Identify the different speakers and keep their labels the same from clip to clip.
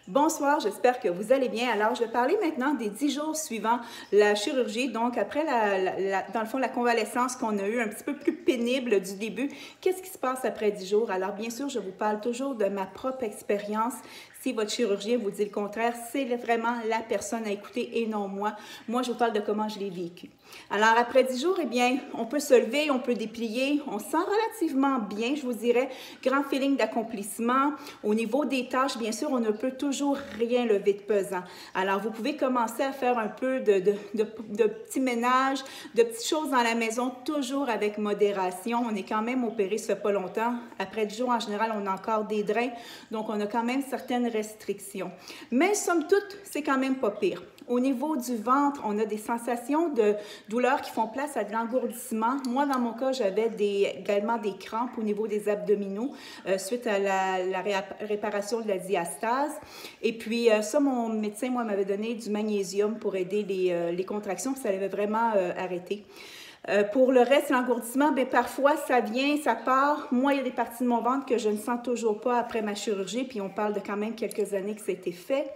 Speaker 1: Bonsoir, j'espère que vous allez bien. Alors, je vais parler maintenant des 10 jours suivant la chirurgie. Donc, après, dans le fond, la convalescence qu'on a eue un petit peu plus pénible du début. Qu'est-ce qui se passe après 10 jours? Alors, bien sûr, je vous parle toujours de ma propre expérience. Si votre chirurgien vous dit le contraire, c'est vraiment la personne à écouter et non moi. Moi, je vous parle de comment je l'ai vécu. Alors, après 10 jours, eh bien, on peut se lever, on peut déplier. On se sent relativement bien, je vous dirais. Grand feeling d'accomplissement. Au niveau des tâches, bien sûr, on ne peut toujours rien lever de pesant. Alors, vous pouvez commencer à faire un peu de petits ménages, de petites choses dans la maison, toujours avec modération. On est quand même opéré, ça fait pas longtemps. Après 10 jours, en général, on a encore des drains. Donc, on a quand même certaines restrictions. Mais, somme toute, c'est quand même pas pire. Au niveau du ventre, on a des sensations de douleur qui font place à de l'engourdissement. Moi, dans mon cas, j'avais également des crampes au niveau des abdominaux suite à la réparation de la diastase. Et puis, ça, mon médecin, moi, m'avait donné du magnésium pour aider les contractions, puis ça avait vraiment arrêté. Pour le reste, l'engourdissement, bien, parfois, ça vient, ça part. Moi, il y a des parties de mon ventre que je ne sens toujours pas après ma chirurgie, puis on parle de quand même quelques années que ça a été fait.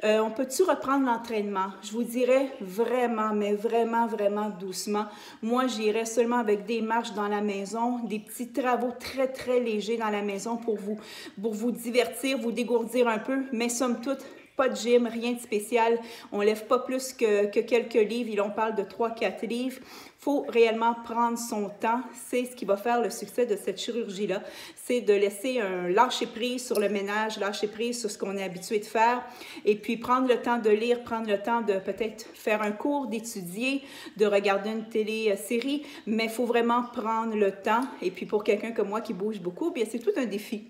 Speaker 1: On peut-tu reprendre l'entraînement? Je vous dirais vraiment, mais vraiment, vraiment doucement. Moi, j'irais seulement avec des marches dans la maison, des petits travaux très, très légers dans la maison pour vous divertir, vous dégourdir un peu, mais somme toute, pas de gym, rien de spécial. On ne lève pas plus que quelques livres. On parle de 3-4 livres. Il faut réellement prendre son temps. C'est ce qui va faire le succès de cette chirurgie-là. C'est de laisser un lâcher-prise sur le ménage, lâcher-prise sur ce qu'on est habitué de faire. Et puis, prendre le temps de lire, prendre le temps de peut-être faire un cours, d'étudier, de regarder une télé-série. Mais il faut vraiment prendre le temps. Et puis, pour quelqu'un comme moi qui bouge beaucoup, bien, c'est tout un défi.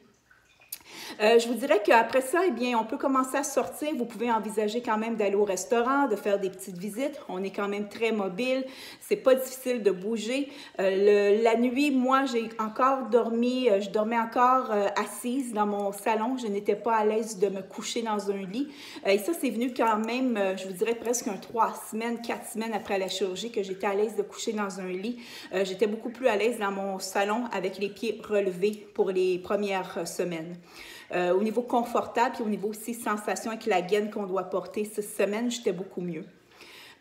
Speaker 1: Je vous dirais qu'après ça, eh bien, on peut commencer à sortir. Vous pouvez envisager quand même d'aller au restaurant, de faire des petites visites. On est quand même très mobile. C'est pas difficile de bouger. La nuit, moi, j'ai encore dormi. Je dormais encore assise dans mon salon. Je n'étais pas à l'aise de me coucher dans un lit. Et ça, c'est venu quand même, je vous dirais, presque 3 semaines, 4 semaines après la chirurgie que j'étais à l'aise de coucher dans un lit. J'étais beaucoup plus à l'aise dans mon salon avec les pieds relevés pour les premières semaines. Au niveau confortable, puis au niveau aussi sensation avec la gaine qu'on doit porter 6 semaines, j'étais beaucoup mieux.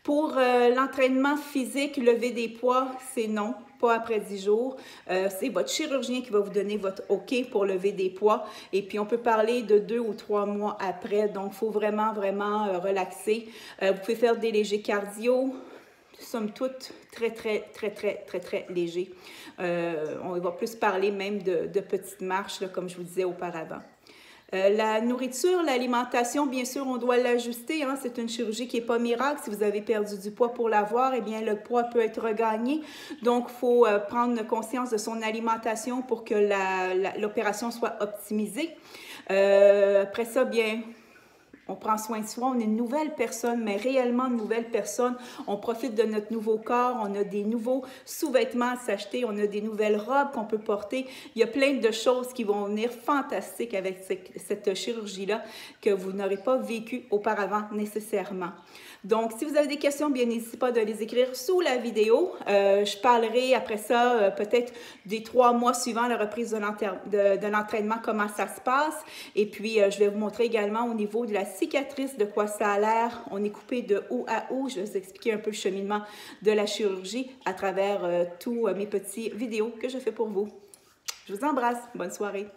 Speaker 1: Pour l'entraînement physique, lever des poids, c'est non, pas après 10 jours. C'est votre chirurgien qui va vous donner votre OK pour lever des poids. Et puis, on peut parler de 2 ou 3 mois après. Donc, il faut vraiment, vraiment relaxer. Vous pouvez faire des légers cardio. Somme toute, très, très, très, très, très, très léger. On va plus parler même de petites marches, là, comme je vous disais auparavant. La nourriture, l'alimentation, bien sûr, on doit l'ajuster. Hein? C'est une chirurgie qui n'est pas miracle. Si vous avez perdu du poids pour l'avoir, eh bien, le poids peut être regagné. Donc, il faut prendre conscience de son alimentation pour que l'opération soit optimisée. Après ça, bien, on prend soin de soi, on est une nouvelle personne, mais réellement une nouvelle personne. On profite de notre nouveau corps, on a des nouveaux sous-vêtements à s'acheter, on a des nouvelles robes qu'on peut porter. Il y a plein de choses qui vont venir fantastiques avec cette chirurgie-là que vous n'aurez pas vécu auparavant nécessairement. Donc, si vous avez des questions, bien n'hésitez pas de les écrire sous la vidéo. Je parlerai après ça peut-être des 3 mois suivant la reprise de l'entraînement, comment ça se passe. Et puis, je vais vous montrer également au niveau de la cicatrice de quoi ça a l'air. On est coupé de haut à haut. Je vais vous expliquer un peu le cheminement de la chirurgie à travers tous mes petits vidéos que je fais pour vous. Je vous embrasse. Bonne soirée.